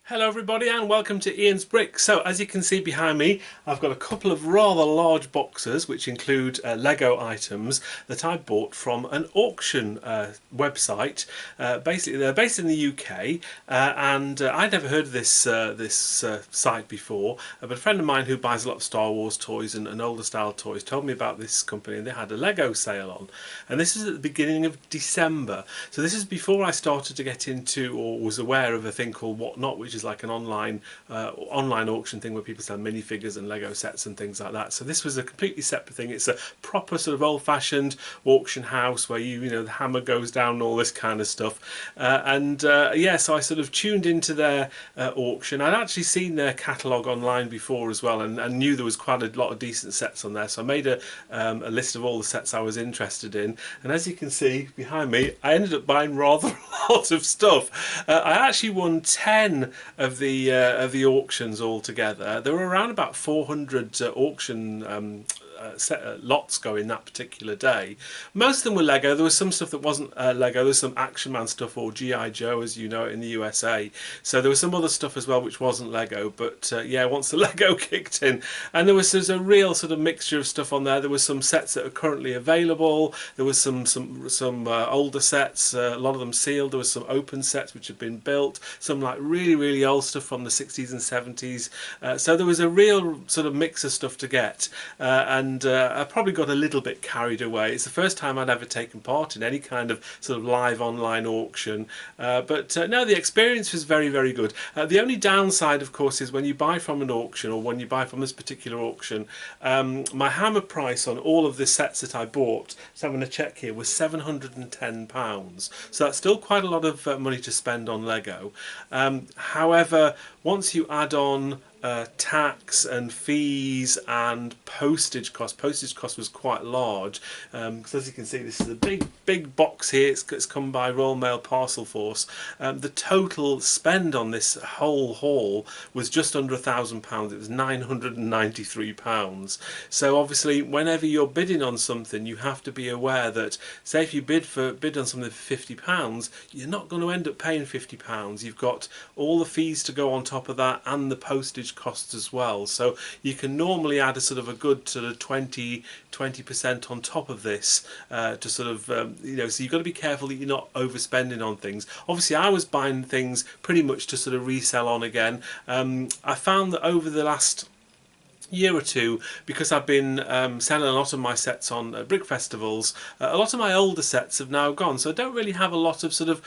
Hello everybody and welcome to Ian's Bricks. So as you can see behind me, I've got a couple of rather large boxes which include Lego items that I bought from an auction website. Basically they're based in the UK and I'd never heard of this site before, but a friend of mine who buys a lot of Star Wars toys and older style toys told me about this company, and they had a Lego sale on, and this is at the beginning of December. So this is before I started to get into or was aware of a thing called Whatnot, which is like an online auction thing where people sell minifigures and Lego sets and things like that. So this was a completely separate thing. It's a proper sort of old-fashioned auction house where you know the hammer goes down and all this kind of stuff. Yeah, so I sort of tuned into their auction. I'd actually seen their catalogue online before as well, and knew there was quite a lot of decent sets on there. So I made a list of all the sets I was interested in, and as you can see behind me, I ended up buying rather a lot of stuff. I actually won 10 of the auctions altogether. There were around about 400 auction lots going that particular day. Most of them were Lego. There was some stuff that wasn't Lego. There was some Action Man stuff, or G.I. Joe as you know it in the USA. So there was some other stuff as well which wasn't Lego, but yeah, once the Lego kicked in, and there's a real sort of mixture of stuff on there. There was some sets that are currently available. There was some older sets, a lot of them sealed. There was some open sets which had been built, some like really old stuff from the 60s and 70s. So there was a real sort of mix of stuff to get, and I probably got a little bit carried away. It's the first time I'd ever taken part in any kind of sort of live online auction, but no, the experience was very good. The only downside, of course, is when you buy from an auction, or when you buy from this particular auction, my hammer price on all of the sets that I bought, so I'm going to check here, was £710. So that's still quite a lot of money to spend on Lego. However, once you add on tax and fees and postage cost was quite large, because as you can see, this is a big box here. It's come by Royal Mail Parcel Force. The total spend on this whole haul was just under £1,000. It was £993. So obviously whenever you're bidding on something, you have to be aware that, say if you bid on something for £50, you're not going to end up paying £50. You've got all the fees to go on top of that and the postage costs as well. So you can normally add a sort of a good sort of 20% on top of this to sort of you know, so you've got to be careful that you're not overspending on things. Obviously I was buying things pretty much to sort of resell on again. I found that over the last year or two, because I've been selling a lot of my sets on brick festivals, a lot of my older sets have now gone, so I don't really have a lot of sort of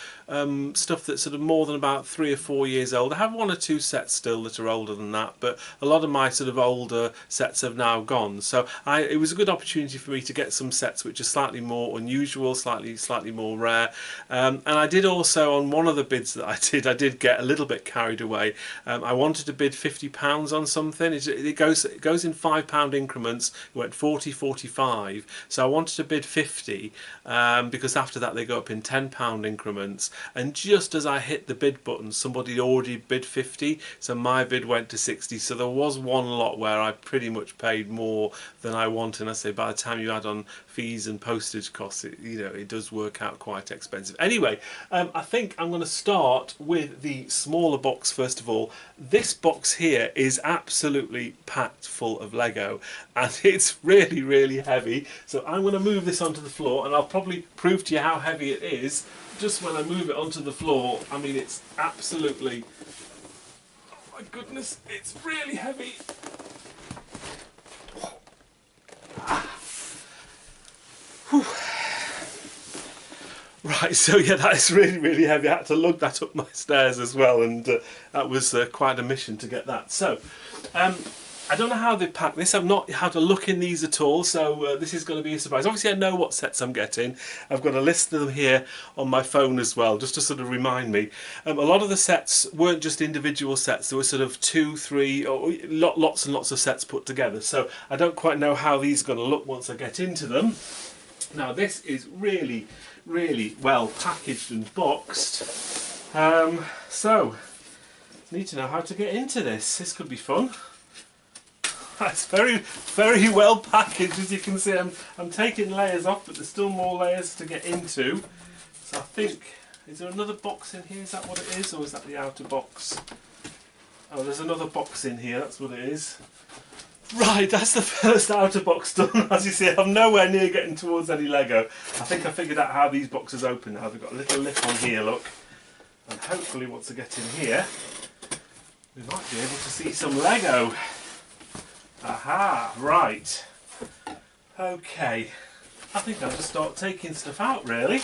stuff that's sort of more than about 3 or 4 years old. I have 1 or 2 sets still that are older than that, but a lot of my sort of older sets have now gone. So it was a good opportunity for me to get some sets which are slightly more unusual, slightly more rare. And I did also, on one of the bids that I did get a little bit carried away. I wanted to bid £50 on something. It goes in £5 increments. It went 40, 45. So I wanted to bid 50 because after that they go up in £10 increments. And just as I hit the bid button, somebody already bid 50, so my bid went to 60. So there was one lot where I pretty much paid more than I wanted. And I say by the time you add on fees and postage costs, it does work out quite expensive. Anyway, I think I'm going to start with the smaller box first of all. This box here is absolutely packed full of Lego, and it's really heavy. So I'm going to move this onto the floor, and I'll probably prove to you how heavy it is just when I move it onto the floor. I mean, it's absolutely, oh my goodness, it's really heavy. Whew. Right, so yeah, that is really heavy. I had to lug that up my stairs as well, and that was quite a mission to get that. So I don't know how they pack this. I've not had to look in these at all, so this is going to be a surprise. Obviously I know what sets I'm getting. I've got a list of them here on my phone as well, just to sort of remind me. A lot of the sets weren't just individual sets. There were sort of 2, 3, or lots and lots of sets put together. So I don't quite know how these are going to look once I get into them. Now this is really well packaged and boxed. So need to know how to get into this. This could be fun. It's very well packaged, as you can see. I'm taking layers off, but there's still more layers to get into. So I think Is there another box in here? Is that what it is, or is that the outer box? Oh, there's another box in here, that's what it is. Right, that's the first outer box done. As you see, I'm nowhere near getting towards any Lego. I think I figured out how these boxes open now. They've got a little lip on here, look. And hopefully once I get in here, we might be able to see some Lego. Aha, right. Okay, I think I'll just start taking stuff out, really.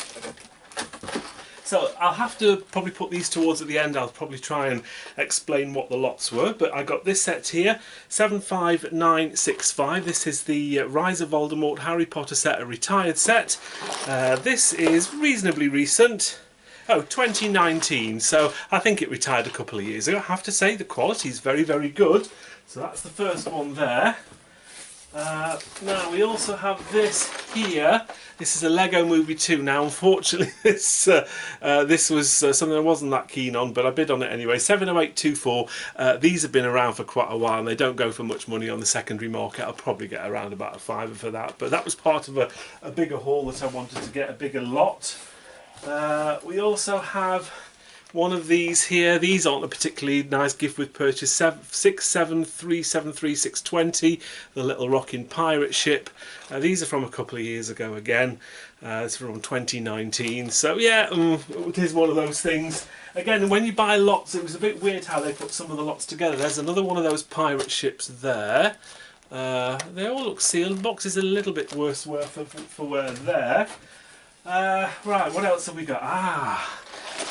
So I'll have to probably put these towards at the end. I'll probably try and explain what the lots were. But I got this set here, 75965. This is the Rise of Voldemort Harry Potter set, a retired set. This is reasonably recent. Oh, 2019. So I think it retired a couple of years ago. I have to say the quality is very, very good. So that's the first one there. Now we also have this here. This is a Lego Movie 2. Now unfortunately this was something I wasn't that keen on, but I bid on it anyway. 70824. These have been around for quite a while and they don't go for much money on the secondary market. I'll probably get around about a £5 for that, but that was part of a bigger haul that I wanted to get, a bigger lot. We also have one of these here. These aren't a particularly nice gift with purchase. 67373620, the little rocking pirate ship. These are from a couple of years ago again. It's from 2019. So yeah, it is one of those things. Again, when you buy lots, it was a bit weird how they put some of the lots together. There's another one of those pirate ships there. They all look sealed. The box is a little bit worse for wear there. Right, what else have we got?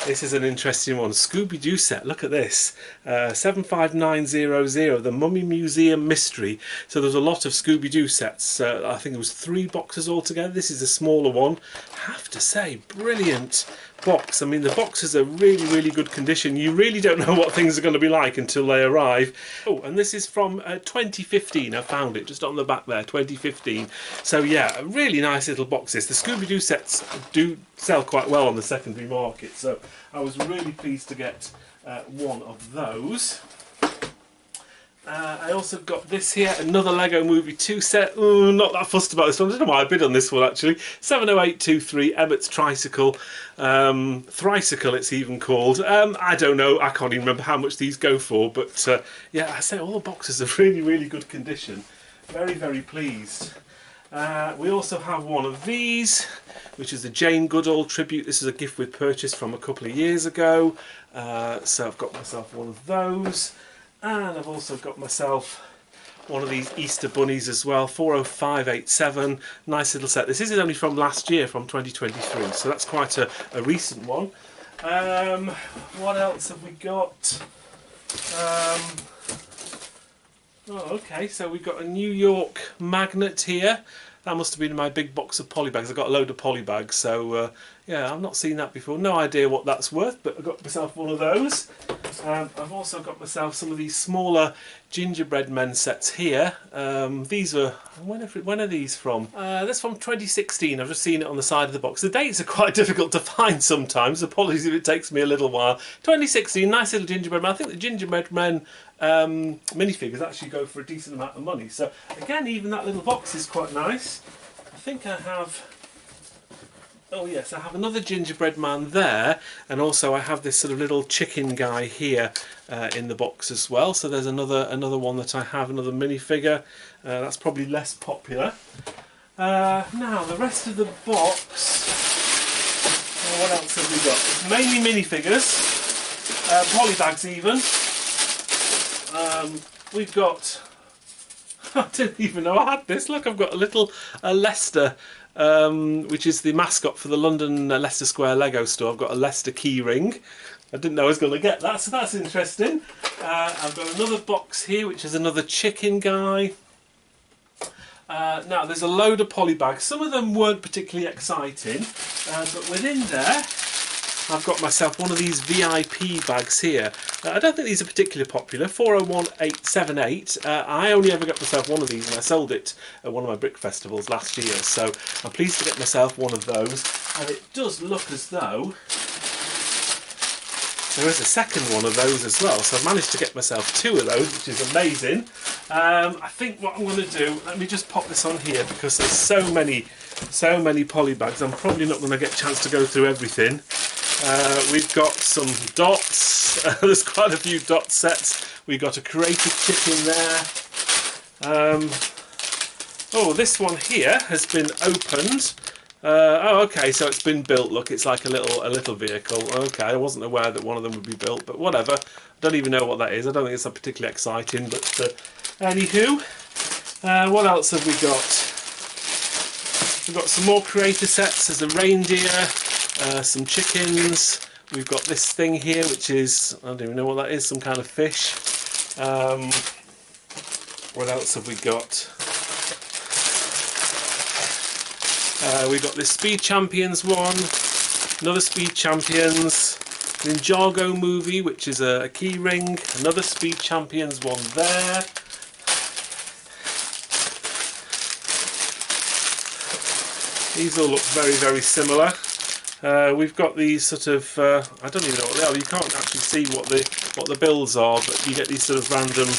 This is an interesting one. Scooby-Doo set. Look at this. 75900, the Mummy Museum Mystery. So there's a lot of Scooby-Doo sets. I think it was 3 boxes altogether. This is a smaller one. I have to say, brilliant box. I mean, the boxes are really, really good condition. You really don't know what things are going to be like until they arrive. Oh, and this is from 2015. I found it just on the back there, 2015. So yeah, really nice little boxes. The Scooby-Doo sets do sell quite well on the secondary market, so I was really pleased to get one of those. I also got this here, another Lego Movie 2 set. Ooh, not that fussed about this one. I don't know why I bid on this one actually. 70823, Emmett's Tricycle. Thricycle it's even called. I don't know, I can't even remember how much these go for, but yeah, I say all the boxes are really, really good condition. Very, very pleased. We also have one of these, which is the Jane Goodall tribute. This is a gift with purchase from a couple of years ago. So I've got myself one of those. And I've also got myself one of these Easter bunnies as well, 40587, nice little set. This is only from last year, from 2023, so that's quite a recent one. What else have we got? Oh, okay, so we've got a New York magnet here. That must have been in my big box of Polybags. I've got a load of Polybags, so yeah, I've not seen that before. No idea what that's worth, but I got myself one of those. I've also got myself some of these smaller gingerbread men sets here. These are, when are these from? That's from 2016. I've just seen it on the side of the box. The dates are quite difficult to find sometimes. Apologies if it takes me a little while. 2016, nice little gingerbread men. I think the gingerbread men minifigures actually go for a decent amount of money. So again, even that little box is quite nice. I think I have... Oh yes, I have another gingerbread man there, and also I have this sort of little chicken guy here in the box as well. So there's another one that I have, another minifigure. That's probably less popular. Now the rest of the box. What else have we got? It's mainly minifigures, Polybags even. We've got. I didn't even know I had this. Look, I've got a little Leicester. Which is the mascot for the London Leicester Square Lego store. I've got a Leicester key ring. I didn't know I was going to get that, so that's interesting. I've got another box here, which is another chicken guy. Now, there's a load of Polybags. Some of them weren't particularly exciting, but within there, I've got myself one of these VIP bags here. I don't think these are particularly popular. 401878. I only ever got myself one of these, and I sold it at one of my brick festivals last year. So I'm pleased to get myself one of those. And it does look as though there is a second one of those as well. So I've managed to get myself 2 of those, which is amazing. I think what I'm going to do, let me just pop this on here because there's so many Polybags. I'm probably not going to get a chance to go through everything. We've got some dots. There's quite a few dot sets. We've got a creative chip in there. Oh, this one here has been opened. Oh, okay, so it's been built. Look, it's like a little vehicle. Okay, I wasn't aware that one of them would be built, but whatever. I don't even know what that is. I don't think it's particularly exciting, but anywho, what else have we got? We've got some more creator sets. There's a reindeer, some chickens. We've got this thing here, which is, I don't even know what that is, some kind of fish. What else have we got? We've got this Speed Champions one, another Speed Champions, Ninjago movie, which is a key ring, another Speed Champions one there. These all look very, very similar. We've got these sort of, I don't even know what they are. You can't actually see what the builds are, but you get these sort of random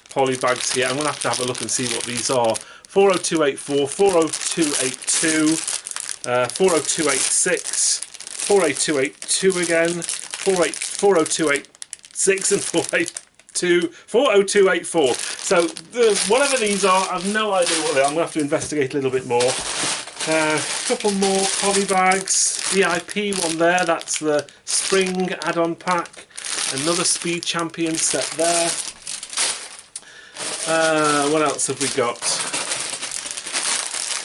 polybags here. I'm going to have a look and see what these are. 40284, 40282, 40286, 40282 again, 40286 and 40284. So whatever these are, I've no idea what they are. I'm going to have to investigate a little bit more. A couple more polybags. VIP one there, that's the spring add-on pack. Another Speed Champion set there. What else have we got?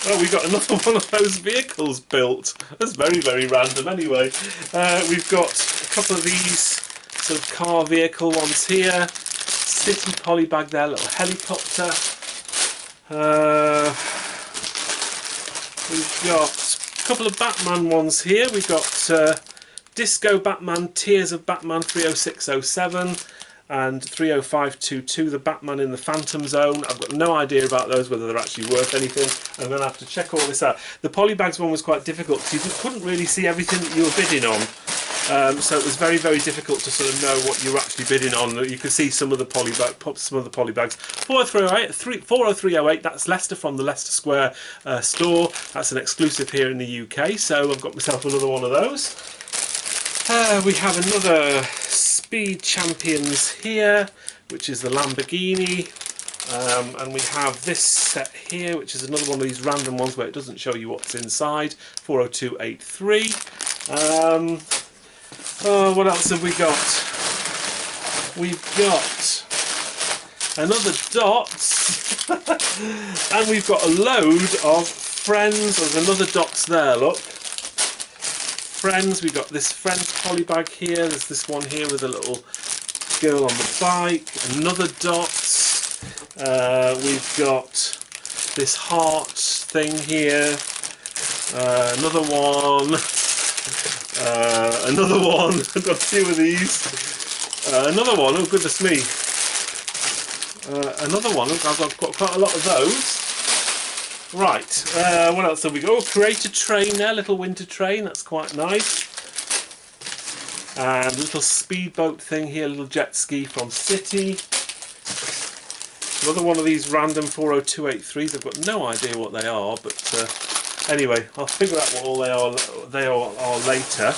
Oh, we got another one of those vehicles built. That's very, very random anyway. We've got a couple of these sort of car vehicle ones here. City polybag there, little helicopter. We've got a couple of Batman ones here. We've got Disco Batman, Tears of Batman 30607 and 30522, the Batman in the Phantom Zone. I've got no idea about those, whether they're actually worth anything. I'm going to have to check all this out. The Polybags one was quite difficult because you couldn't really see everything that you were bidding on. So it was very, very difficult to sort of know what you were actually bidding on. You could see some of the polybags. 40308, that's Leicester from the Leicester Square store. That's an exclusive here in the UK, so I've got myself another one of those. We have another Speed Champions here, which is the Lamborghini. And we have this set here, which is another one of these random ones where it doesn't show you what's inside. 40283. What else have we got? We've got another dots, and we've got a load of friends. There's another dots there, look. Friends, we've got this Friends polybag here. There's this one here with a little girl on the bike. Another dots. We've got this heart thing here. Another one. Another one. I've got two of these. Another one. Oh goodness me. Another one. I've got quite a lot of those. Right. What else have we got? Oh, create a train there. Little winter train. That's quite nice. And a little speedboat thing here. A little jet ski from City. Another one of these random 40283s. I've got no idea what they are, but anyway, I'll figure out what all they are later.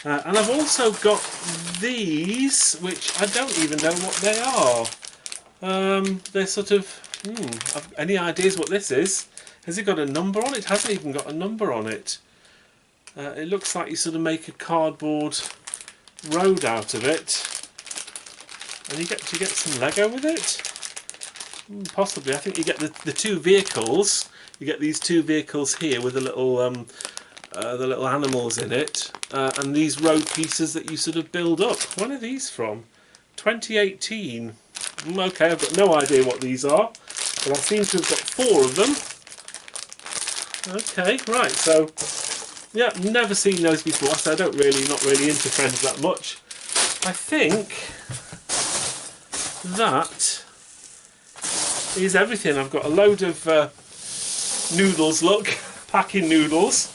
And I've also got these, which I don't even know what they are. They're sort of, any ideas what this is? Has it got a number on it? It hasn't even got a number on it. It looks like you sort of make a cardboard road out of it. And you get some Lego with it? Possibly. I think you get the two vehicles. You get these two vehicles here with the little animals in it, and these road pieces that you sort of build up. When are these from? 2018. Okay, I've got no idea what these are, but I seem to have got 4 of them. Okay, right. So, yeah, never seen those before. So not really into Friends that much. I think that is everything. I've got a load of noodles, look, packing noodles.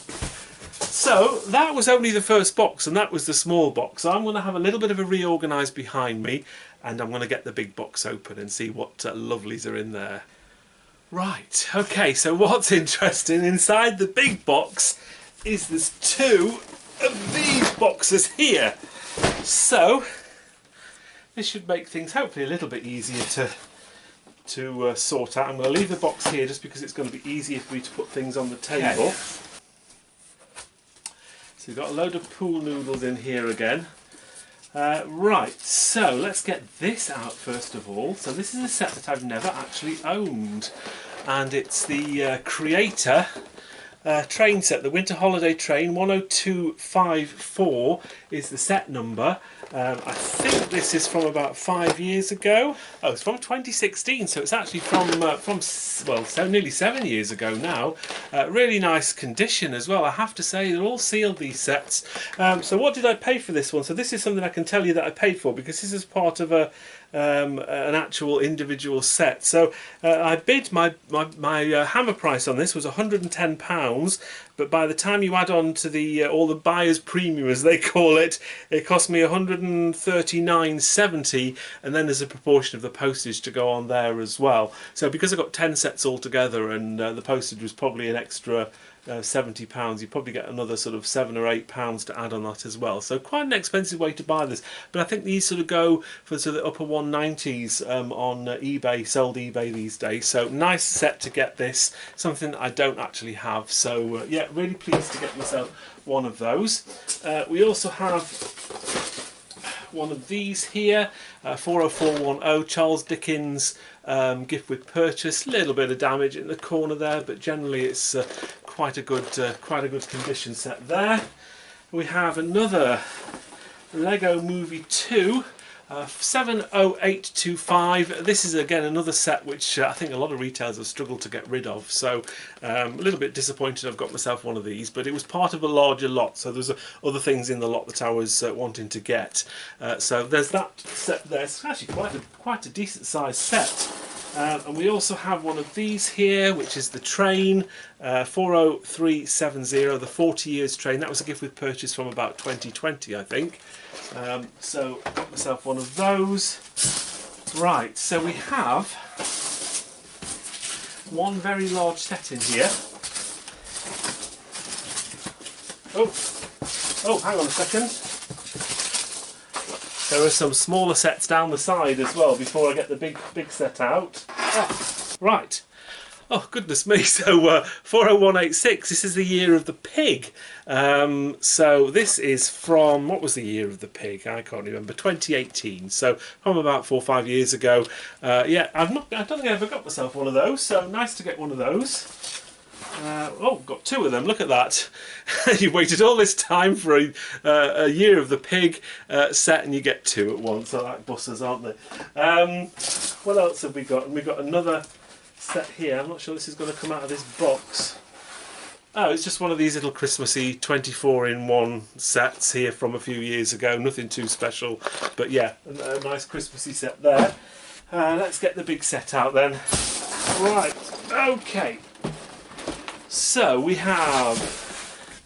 So that was only the first box, and that was the small box. So I'm going to have a little bit of a reorganise behind me, and I'm going to get the big box open and see what lovelies are in there. Right, okay, so what's interesting, inside the big box is there's 2 of these boxes here. So this should make things hopefully a little bit easier to sort out. I'm going to leave the box here just because it's going to be easier for me to put things on the table. Okay. So we've got a load of pool noodles in here again. Right, so let's get this out first of all. So this is a set that I've never actually owned, and it's the Creator train set, the Winter Holiday Train 10254 is the set number. I think this is from about 5 years ago. Oh, it's from 2016, so it's actually from well, so nearly 7 years ago now. Really nice condition as well, I have to say. They're all sealed, these sets. So what did I pay for this one? So this is something I can tell you that I paid for, because this is part of an actual individual set. So I bid my hammer price on this was £110, but by the time you add on to the all the buyer's premium, as they call it, it cost me £139.70, and then there's a proportion of the postage to go on there as well. So because I got 10 sets altogether, and the postage was probably an extra £70, you probably get another sort of £7 or £8 to add on that as well. So quite an expensive way to buy this, but I think these sort of go for sort of the upper 190s on eBay, sold eBay these days. So nice set to get this, something I don't actually have. So yeah, really pleased to get myself one of those. We also have one of these here, 40410 Charles Dickens gift with purchase. Little bit of damage in the corner there, but generally it's quite a good condition set there. We have another Lego Movie 2. 70825. This is again another set which I think a lot of retailers have struggled to get rid of, so a little bit disappointed I've got myself one of these, but it was part of a larger lot, so there's other things in the lot that I was wanting to get. So there's that set there. It's actually quite a decent sized set. And we also have one of these here, which is the train, 40370, the 40 years train. That was a gift with purchase from about 2020, I think. So I got myself one of those. Right, so we have one very large set in here. Oh, hang on a second. There are some smaller sets down the side as well before I get the big set out. Right. Oh, goodness me. So 40186, this is the year of the pig. So this is from, what was the year of the pig? I can't remember. 2018. So from about 4 or 5 years ago. Yeah, I don't think I ever got myself one of those. So nice to get one of those. Oh, got 2 of them. Look at that. You waited all this time for a year of the pig set, and you get 2 at once. So like buses, aren't they? What else have we got? We've got another set here. I'm not sure this is going to come out of this box. Oh, it's just one of these little Christmassy 24-in-1 sets here from a few years ago. Nothing too special, but yeah, a nice Christmassy set there. Let's get the big set out then. Right, okay. So we have,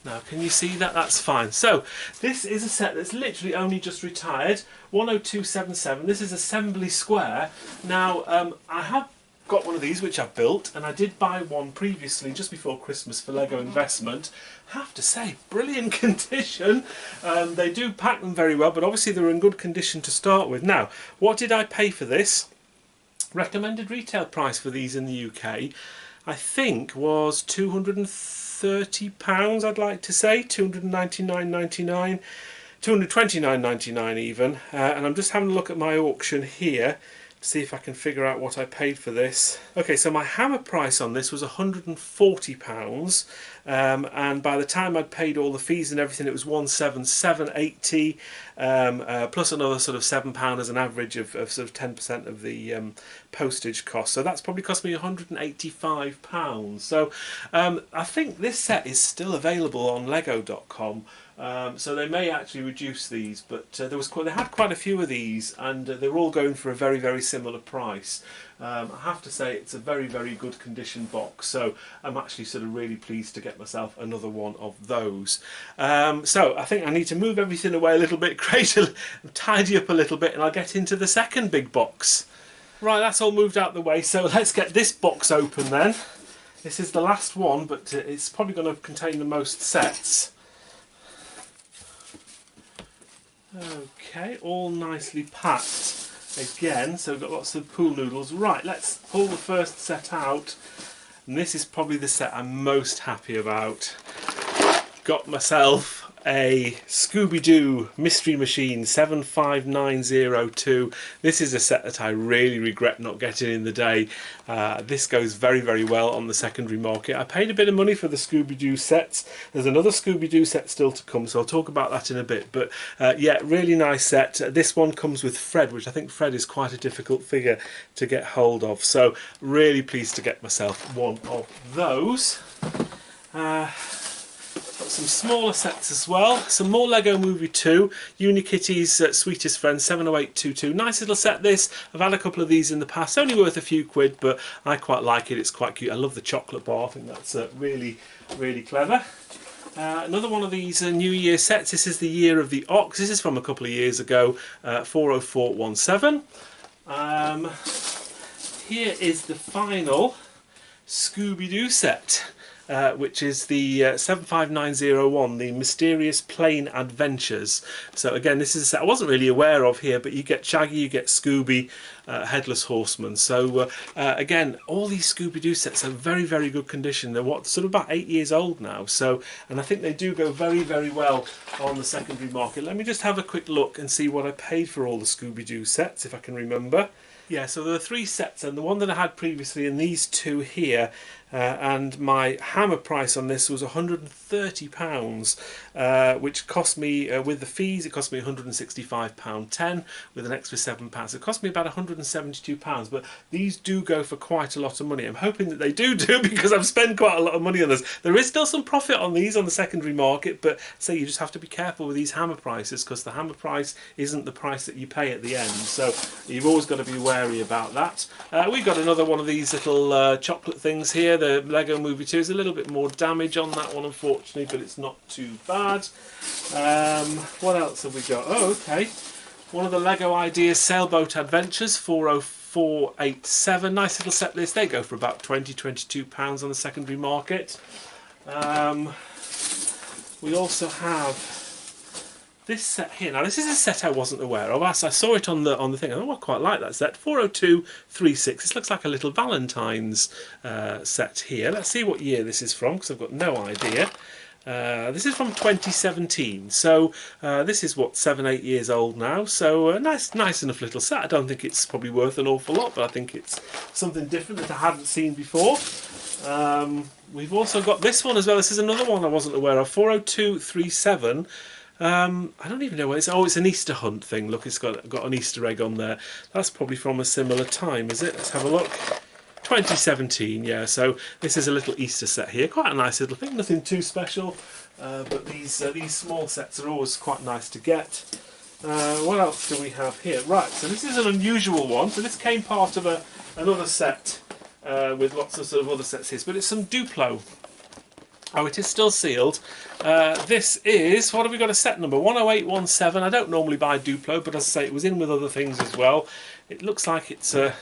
now can you see that? That's fine. So this is a set that's literally only just retired, 10277. This is Assembly Square. Now I have got one of these which I've built, and I did buy one previously just before Christmas for Lego Investment. I have to say, brilliant condition. They do pack them very well, but obviously they're in good condition to start with. Now, what did I pay for this? Recommended retail price for these in the UK, I think, was £230, I'd like to say, £299.99, £229.99 even. And I'm just having a look at my auction here to see if I can figure out what I paid for this. Okay, so my hammer price on this was £140, and by the time I'd paid all the fees and everything, it was £177.80, plus another sort of £7 as an average of sort of 10% of the postage cost. So that's probably cost me £185. So I think this set is still available on Lego.com. So they may actually reduce these, but they had quite a few of these, and they were all going for a very, very similar price. I have to say it's a very, very good condition box, so I'm actually sort of really pleased to get myself another one of those. So I think I need to move everything away a little bit, tidy up a little bit, and I'll get into the second big box. Right, that's all moved out the way, so let's get this box open then. This is the last one, but it's probably going to contain the most sets. Okay, all nicely packed again, so we've got lots of pool noodles. Right, let's pull the first set out, and this is probably the set I'm most happy about. Got myself a Scooby-Doo Mystery Machine 75902. This is a set that I really regret not getting in the day. This goes very, very well on the secondary market. I paid a bit of money for the Scooby-Doo sets. There's another Scooby-Doo set still to come, so I'll talk about that in a bit. But yeah, really nice set. This one comes with Fred, which I think Fred is quite a difficult figure to get hold of. So really pleased to get myself one of those. Got some smaller sets as well. Some more Lego Movie 2. Unikitty's Sweetest Friend 70822. Nice little set this. I've had a couple of these in the past. Only worth a few quid, but I quite like it. It's quite cute. I love the chocolate bar. I think that's really, really clever. Another one of these New Year sets. This is the Year of the Ox. This is from a couple of years ago. 40417. Here is the final Scooby-Doo set. Which is the 75901, the Mysterious Plane Adventures. So again, this is a set I wasn't really aware of here, but you get Shaggy, you get Scooby, Headless Horseman. So again, all these Scooby-Doo sets are very, very good condition. They're sort of about 8 years old now. So, and I think they do go very, very well on the secondary market. Let me just have a quick look and see what I paid for all the Scooby-Doo sets, if I can remember. Yeah, so there are 3 sets, and the one that I had previously and these 2 here, and my hammer price on this was £130, which cost me, with the fees, it cost me £165.10 with an extra £7. So it cost me about £172, but these do go for quite a lot of money. I'm hoping that they do because I've spent quite a lot of money on this. There is still some profit on these on the secondary market, but say you just have to be careful with these hammer prices, because the hammer price isn't the price that you pay at the end. So you've always got to be wary about that. We've got another one of these little chocolate things here. The Lego Movie 2 is a little bit more damage on that one, unfortunately, but it's not too bad. What else have we got? Oh, okay. One of the Lego Ideas Sailboat Adventures, 40487. Nice little set list. They go for about £22 on the secondary market. We also have this set here. Now this is a set I wasn't aware of. I saw it on the thing. I quite like that set. 40236. This looks like a little Valentine's set here. Let's see what year this is from, because I've got no idea. This is from 2017, so this is what 7-8 years old now. So nice enough little set. I don't think it's probably worth an awful lot, but I think it's something different that I hadn't seen before. We've also got this one as well. This is another one I wasn't aware of. 40237. I don't even know what it's. Oh, it's an Easter hunt thing. Look, it's got an Easter egg on there. That's probably from a similar time, is it? Let's have a look. 2017, yeah. So this is a little Easter set here. Quite a nice little thing. Nothing too special, but these small sets are always quite nice to get. What else do we have here? Right. So this is an unusual one. So this came part of another set with lots of sort of other sets here, but it's some Duplo. Oh, it is still sealed. This is, what have we got, a set number? 10817. I don't normally buy Duplo, but as I say, it was in with other things as well. It looks like it's a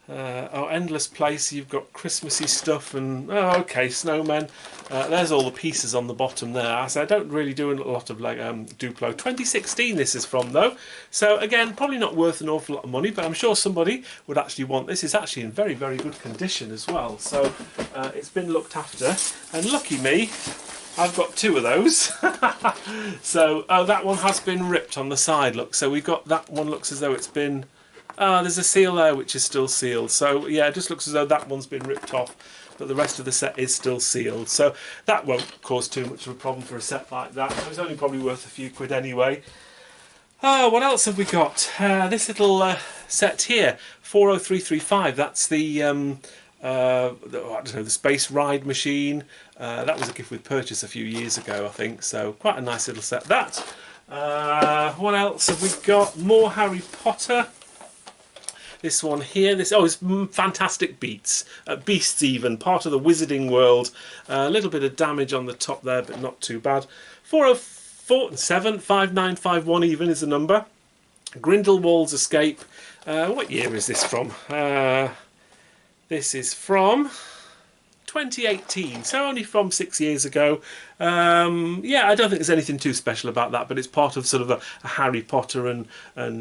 Endless Place. You've got Christmassy stuff and, oh, okay, snowmen. There's all the pieces on the bottom there. So I don't really do a lot of Duplo. 2016 this is from, though. So again, probably not worth an awful lot of money, but I'm sure somebody would actually want this. It's actually in very, very good condition as well. So it's been looked after. And lucky me, I've got 2 of those. So that one has been ripped on the side, look. So we've got that one, looks as though it's been... there's a seal there which is still sealed. So yeah, it just looks as though that one's been ripped off, but the rest of the set is still sealed. So that won't cause too much of a problem for a set like that. It's only probably worth a few quid anyway. What else have we got? This little set here, 40335. That's the I don't know, the Space Ride machine. That was a gift with purchase a few years ago, I think. So quite a nice little set that. What else have we got? More Harry Potter. This one here, it's Fantastic Beasts, even, part of the Wizarding World. A little bit of damage on the top there, but not too bad. 40447, 5951 even is the number. Grindelwald's Escape. What year is this from? This is from 2018, so only from 6 years ago. Yeah, I don't think there's anything too special about that, but it's part of sort of a Harry Potter and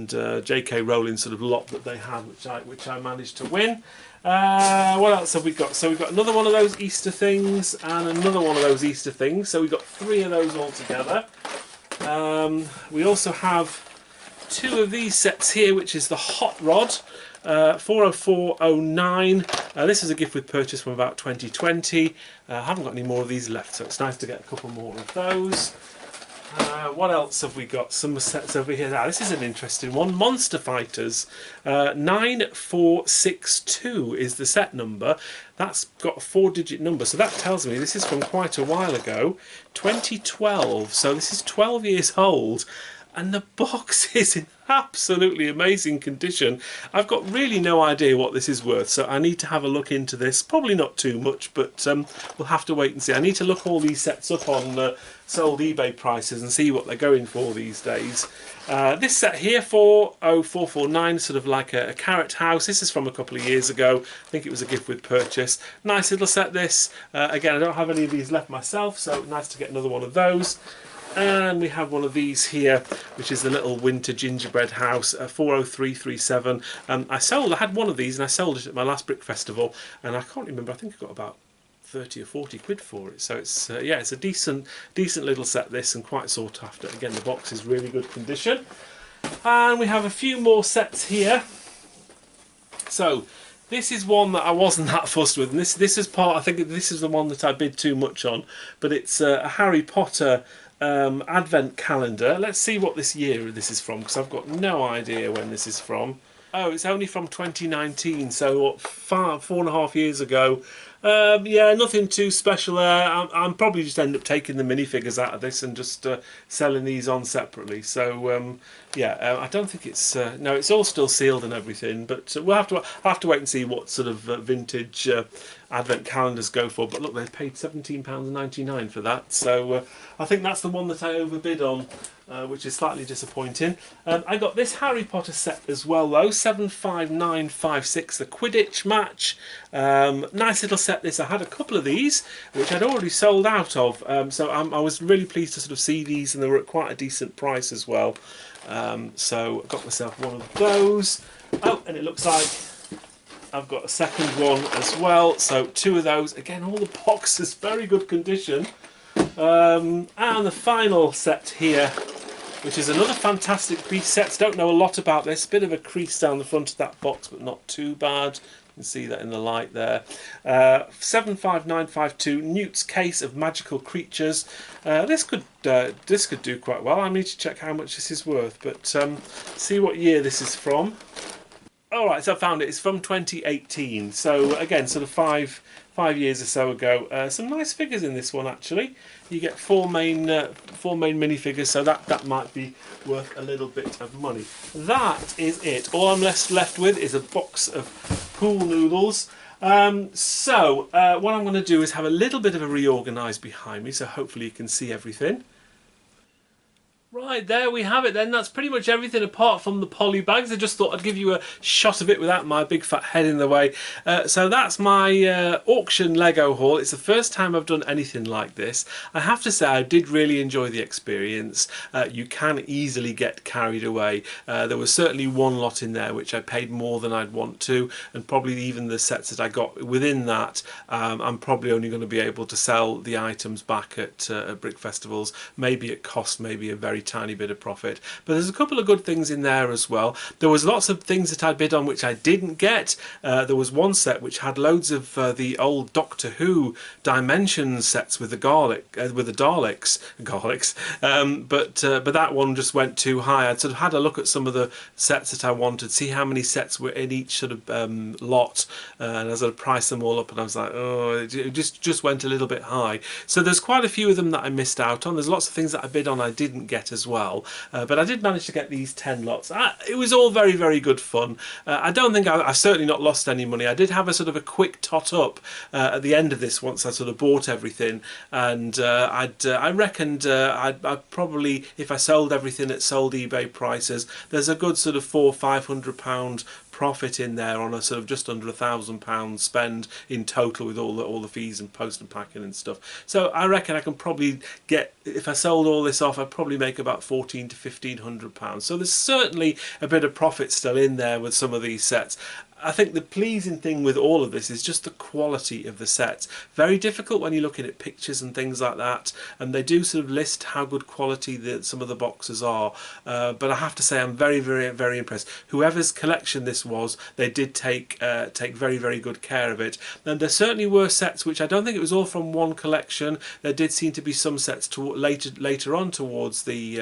J.K. Rowling sort of lot that they had, which I managed to win. What else have we got? So we've got another one of those Easter things and another one of those Easter things. So we've got 3 of those all together. We also have 2 of these sets here, which is the Hot Rod. 40409. This is a gift with purchase from about 2020. I haven't got any more of these left, so it's nice to get a couple more of those. What else have we got? Some sets over here. This is an interesting one. Monster Fighters. 9462 is the set number. That's got a 4-digit number, so that tells me this is from quite a while ago, 2012. So this is 12 years old. And the box is in absolutely amazing condition. I've got really no idea what this is worth, so I need to have a look into this. Probably not too much, but we'll have to wait and see. I need to look all these sets up on sold eBay prices and see what they're going for these days. This set here, 40449, sort of like a carrot house. This is from a couple of years ago. I think it was a gift with purchase. Nice little set, this. Again, I don't have any of these left myself, so nice to get another one of those. And we have one of these here, which is the little winter gingerbread house, 40337. I had one of these and I sold it at my last brick festival, and I can't remember, I think I got about 30 or 40 quid for it. So it's yeah, it's a decent little set, this, and quite sought after. Again, the box is really good condition. And we have a few more sets here. So this is one that I wasn't that fussed with, and this is part, I think this is the one that I bid too much on, but it's a Harry Potter advent calendar. Let's see what this year this is from, because I've got no idea when this is from. Oh, it's only from 2019, so what, 4.5 years ago. Yeah, nothing too special there. I'm probably just end up taking the minifigures out of this and just selling these on separately. So yeah, I don't think it's no, it's all still sealed and everything, but we'll have to wait and see what sort of vintage advent calendars go for. But look, they paid £17.99 for that, so I think that's the one that I overbid on, which is slightly disappointing. I got this Harry Potter set as well though, 75956, the Quidditch match. Nice little set this. I had a couple of these which I'd already sold out of, so I was really pleased to sort of see these, and they were at quite a decent price as well. So I got myself one of those. Oh, and it looks like I've got a second one as well, so 2 of those. Again, all the boxes, very good condition. And the final set here, which is another fantastic piece set. Don't know a lot about this. Bit of a crease down the front of that box, but not too bad. You can see that in the light there. 75952, Newt's Case of Magical Creatures. This could do quite well. I need to check how much this is worth, but see what year this is from. Alright, so I found it. It's from 2018. So again, sort of five years or so ago. Some nice figures in this one actually. You get 4 main minifigures, so that might be worth a little bit of money. That is it. All I'm left with is a box of pool noodles. So what I'm going to do is have a little bit of a reorganise behind me, so hopefully you can see everything. Right, there we have it then. That's pretty much everything apart from the Polybags. I just thought I'd give you a shot of it without my big fat head in the way. So that's my auction Lego haul. It's the first time I've done anything like this. I have to say I did really enjoy the experience. You can easily get carried away. There was certainly one lot in there which I paid more than I'd want to, and probably even the sets that I got within that, I'm probably only going to be able to sell the items back at brick festivals, maybe at cost, maybe a very tiny bit of profit. But there's a couple of good things in there as well. There was lots of things that I bid on which I didn't get. There was one set which had loads of the old Doctor Who Dimensions sets with the Daleks, but that one just went too high. I'd sort of had a look at some of the sets that I wanted, see how many sets were in each sort of lot, and I sort of priced them all up, and I was like, oh, it just went a little bit high. So there's quite a few of them that I missed out on. There's lots of things that I bid on I didn't get as well, but I did manage to get these 10 lots. It was all very, very good fun. I don't think I've certainly not lost any money. I did have a sort of a quick tot up at the end of this once I sort of bought everything, and I reckoned I'd probably, if I sold everything at sold eBay prices, there's a good sort of £400–500 profit in there on a sort of just under £1,000 spend in total with all the fees and post and packing and stuff. So I reckon I can probably get, if I sold all this off, I'd probably make about £1,400 to £1,500. So there's certainly a bit of profit still in there with some of these sets. I think the pleasing thing with all of this is just the quality of the sets. Very difficult when you're looking at pictures and things like that, and they do sort of list how good quality some of the boxes are, but I have to say I'm very, very, very impressed. Whoever's collection this was, they did take very, very good care of it. And there certainly were sets which I don't think it was all from one collection. There did seem to be some sets later on towards the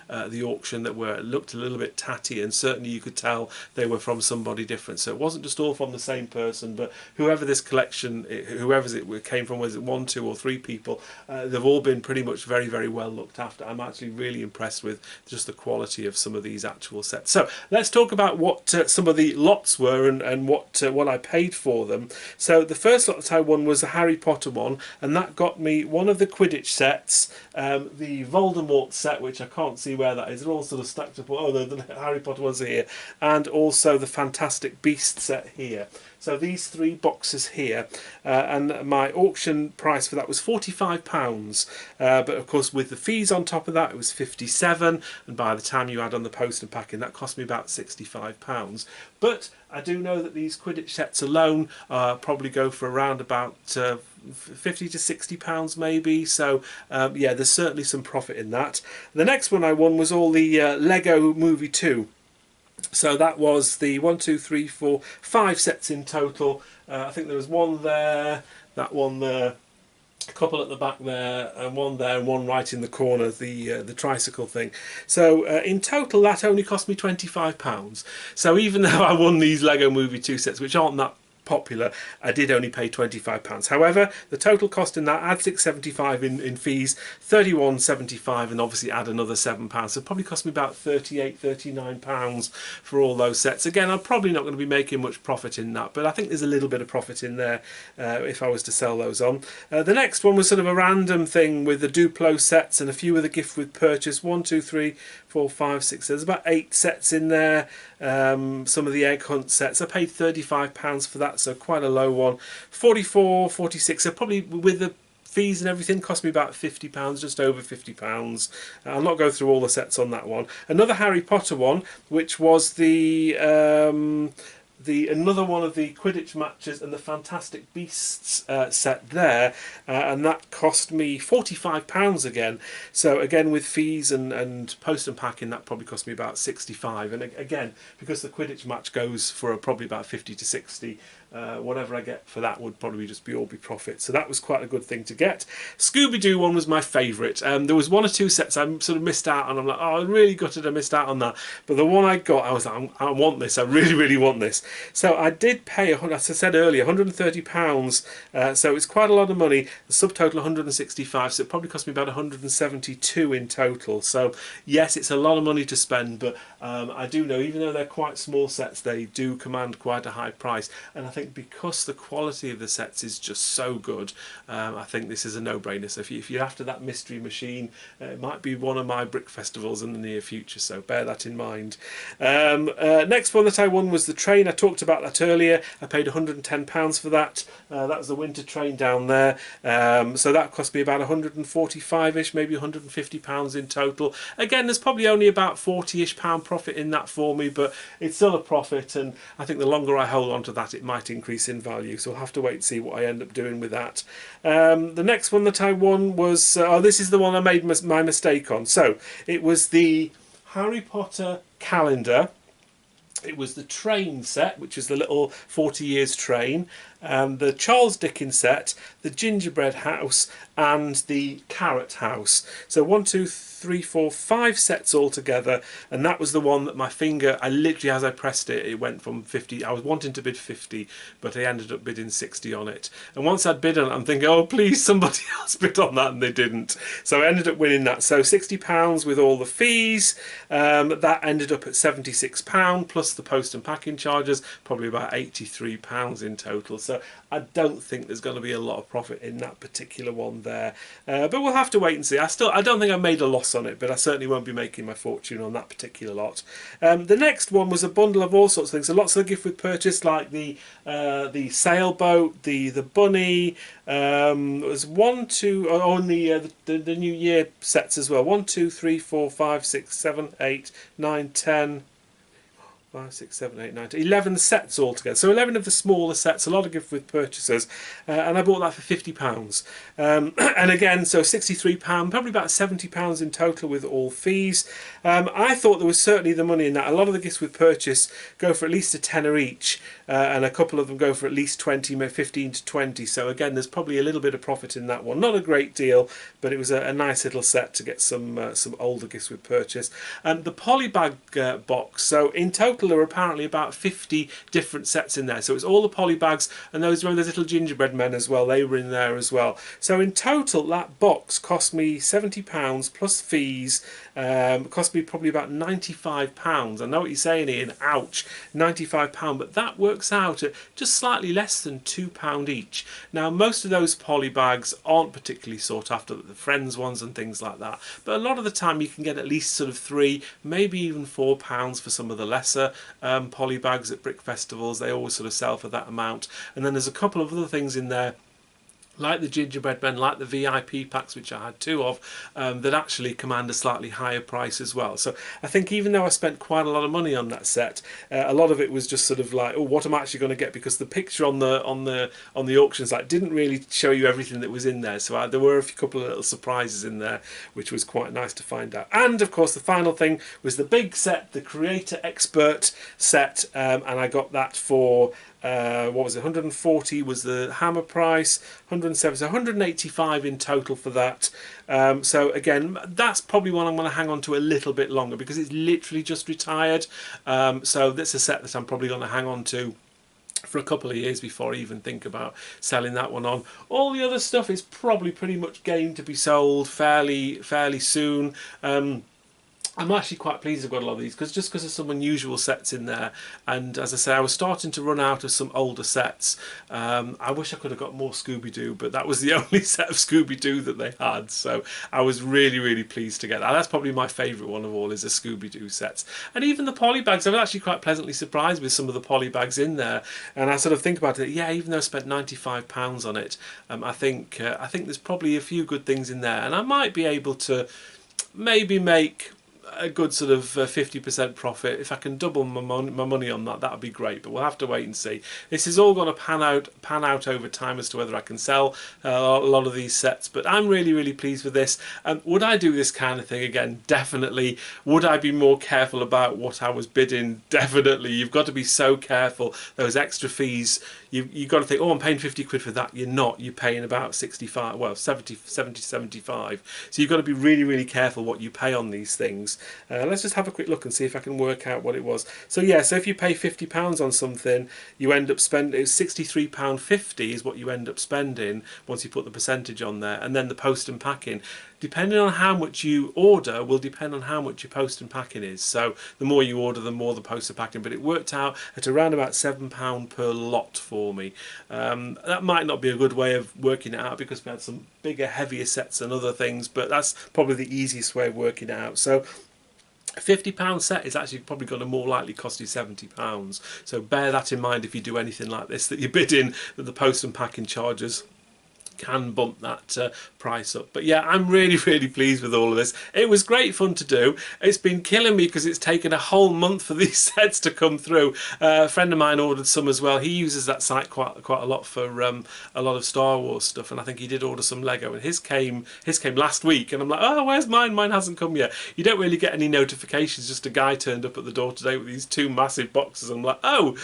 auction that looked a little bit tatty, and certainly you could tell they were from somebody different. So it wasn't just all from the same person, but whoever this collection, whoever's it came from, was it 1, 2 or 3 people, they've all been pretty much very, very well looked after. I'm actually really impressed with just the quality of some of these actual sets. So let's talk about what some of the lots were and what I paid for them. So the first lot that I won was the Harry Potter one, and that got me one of the Quidditch sets, the Voldemort set, which I can't see where that is. They're all sort of stacked up. Oh, the Harry Potter ones are here, and also the Fantastic Beasts set here. So these 3 boxes here, and my auction price for that was £45, but of course with the fees on top of that it was £57, and by the time you add on the post and packing that cost me about £65. But I do know that these Quidditch sets alone probably go for around about £50 to £60 maybe, so yeah, there's certainly some profit in that. The next one I won was all the Lego Movie 2. So that was the 1, 2, 3, 4, 5 sets in total. I think there was one there, that one there, a couple at the back there, and one there, and one right in the corner, the tricycle thing. So in total that only cost me £25. So even though I won these Lego Movie 2 sets, which aren't that popular, I did only pay £25. However, the total cost in that, add £6.75 in fees, £31.75, and obviously add another £7, so it probably cost me about £38-39 for all those sets. Again, I'm probably not going to be making much profit in that, but I think there's a little bit of profit in there if I was to sell those on. The next one was sort of a random thing with the Duplo sets and a few of the gift with purchase. 1, 2, 3, 4, 5, 6. There's about 8 sets in there. Some of the Egg Hunt sets. I paid £35 for that, so quite a low one. 44, 46. So probably with the fees and everything cost me about £50, just over £50. I'll not go through all the sets on that one. Another Harry Potter one, which was another one of the Quidditch matches and the Fantastic Beasts set there, and that cost me £45 again. So again, with fees and post and packing, that probably cost me about £65. And again, because the Quidditch match goes for probably about 50 to 60, whatever I get for that would probably just be profit. So that was quite a good thing to get. Scooby-Doo one was my favourite. There was 1 or 2 sets I sort of missed out on. I'm like, oh, I really gutted I missed out on that. But the one I got, I was like, I want this. I really, really want this. So I did pay, as I said earlier, £130. So it's quite a lot of money. The subtotal 165. So it probably cost me about 172 in total. So yes, it's a lot of money to spend, but I do know, even though they're quite small sets, they do command quite a high price. And I think because the quality of the sets is just so good, I think this is a no-brainer. So if you're after that mystery machine, it might be one of my brick festivals in the near future, so bear that in mind. Next one that I won was the train. I talked about that earlier. I paid £110 for that. That was the winter train down there. So that cost me about 145-ish, maybe £150 in total. Again, there's probably only about £40-ish profit in that for me, but it's still a profit, and I think the longer I hold on to that, it might increase in value. So I'll have to wait and see what I end up doing with that. The next one that I won was, this is the one I made my mistake on. So it was the Harry Potter calendar. It was the train set, which is the little 40 years train, the Charles Dickens set, the gingerbread house, and the carrot house. So 1, 2, 3, 4, 5 sets altogether, and that was the one that my finger, I literally, as I pressed it, it went from 50. I was wanting to bid 50, but I ended up bidding 60 on it. And once I'd bid on it, I'm thinking, oh please, somebody else bid on that, and they didn't. So I ended up winning that. So £60 with all the fees. That ended up at £76 plus the post and packing charges, probably about £83 in total. So I don't think there's going to be a lot of profit in that particular one there, but we'll have to wait and see. I don't think I made a loss on it, but I certainly won't be making my fortune on that particular lot. The next one was a bundle of all sorts of things. So lots of the gift with purchase, like the sailboat, the bunny. There was 1, 2 on the New Year sets as well. 1, 2, 3, 4, 5, 6, 7, 8, 9, 10. 5, 6, 7, 8, 9, 10, 11 sets altogether. So 11 of the smaller sets, a lot of gift with purchases, and I bought that for £50. And again, so £63, probably about £70 in total with all fees. I thought there was certainly the money in that. A lot of the gifts with purchase go for at least a tenner each, and a couple of them go for at least 20, maybe 15 to 20. So again, there's probably a little bit of profit in that one. Not a great deal, but it was a nice little set to get some older gifts with purchase. The Polybag box. So in total, there were apparently about 50 different sets in there. So it's all the Polybags, and those little gingerbread men as well. They were in there as well. So in total, that box cost me £70 plus fees. Cost me probably about £95. I know what you're saying, Ian. Ouch, £95, but that works out at just slightly less than £2 each. Now, most of those Polybags aren't particularly sought after, the Friends ones and things like that. But a lot of the time, you can get at least sort of £3, maybe even £4 for some of the lesser Polybags at brick festivals. They always sort of sell for that amount. And then there's a couple of other things in there, like the gingerbread men, like the VIP packs, which I had 2 of, that actually command a slightly higher price as well. So I think even though I spent quite a lot of money on that set, a lot of it was just sort of like, oh, what am I actually going to get? Because the picture on the auction site didn't really show you everything that was in there. So there were a couple of little surprises in there, which was quite nice to find out. And of course, the final thing was the big set, the Creator Expert set, and I got that for what was it, 140 was the hammer price, 170, so 185 in total for that. So again, that's probably one I'm going to hang on to a little bit longer because it's literally just retired. So that's a set that I'm probably going to hang on to for a couple of years before I even think about selling that one on. All the other stuff is probably pretty much game to be sold fairly soon. I'm actually quite pleased I've got a lot of these because there's some unusual sets in there, and as I say, I was starting to run out of some older sets. I wish I could have got more Scooby-Doo, but that was the only set of Scooby-Doo that they had, so I was really pleased to get that. That's probably my favourite one of all, is the Scooby-Doo sets. And even the Polybags, I was actually quite pleasantly surprised with some of the Polybags in there, and I sort of think about it, yeah, even though I spent £95 on it, I think there's probably a few good things in there, and I might be able to maybe make a good sort of 50% profit. If I can double my money on that, that would be great, but we'll have to wait and see. This is all going to pan out over time as to whether I can sell a lot of these sets, but I'm really pleased with this. Would I do this kind of thing again? Definitely. Would I be more careful about what I was bidding? Definitely. You've got to be so careful. Those extra fees, you've got to think, oh, I'm paying 50 quid for that. You're not. You're paying about 65, well, 70, 75. So you've got to be really careful what you pay on these things. Let's just have a quick look and see if I can work out what it was. So yeah, so if you pay £50 on something, you end up spending, it's £63.50 is what you end up spending once you put the percentage on there, and then the post and packing, depending on how much you order, will depend on how much your post and packing is. So the more you order, the more the post and packing. But it worked out at around about £7 per lot for me. That might not be a good way of working it out because we had some bigger, heavier sets and other things, but that's probably the easiest way of working it out. So a £50 set is actually probably going to more likely cost you £70. So bear that in mind if you do anything like this, that you bid in, that the post and packing charges can bump that price up. But yeah, I'm really pleased with all of this. It was great fun to do. It's been killing me because it's taken a whole month for these sets to come through. A friend of mine ordered some as well. He uses that site quite a lot for a lot of Star Wars stuff, and I think he did order some Lego, and his came last week, and I'm like, oh, where's mine? Mine hasn't come yet. You don't really get any notifications, just a guy turned up at the door today with these 2 massive boxes. I'm like, oh.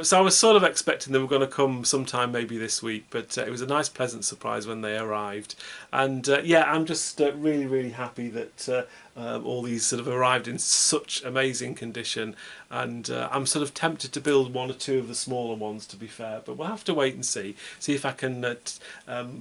So I was sort of expecting they were going to come sometime maybe this week, but it was a nice pleasant surprise when they arrived. And yeah, I'm just really happy that all these sort of arrived in such amazing condition, and I'm sort of tempted to build one or two of the smaller ones, to be fair, but we'll have to wait and see if I can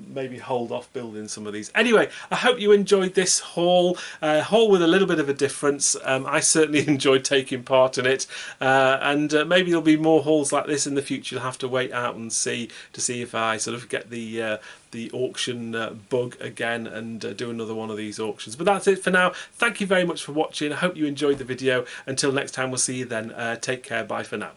maybe hold off building some of these. Anyway, I hope you enjoyed this haul with a little bit of a difference. I certainly enjoyed taking part in it, and maybe there'll be more hauls like this in the future. You'll have to wait out and see if I sort of get the auction bug again and do another one of these auctions. But that's it for now. Thank you very much for watching. I hope you enjoyed the video. Until next time, we'll see you then. Take care. Bye for now.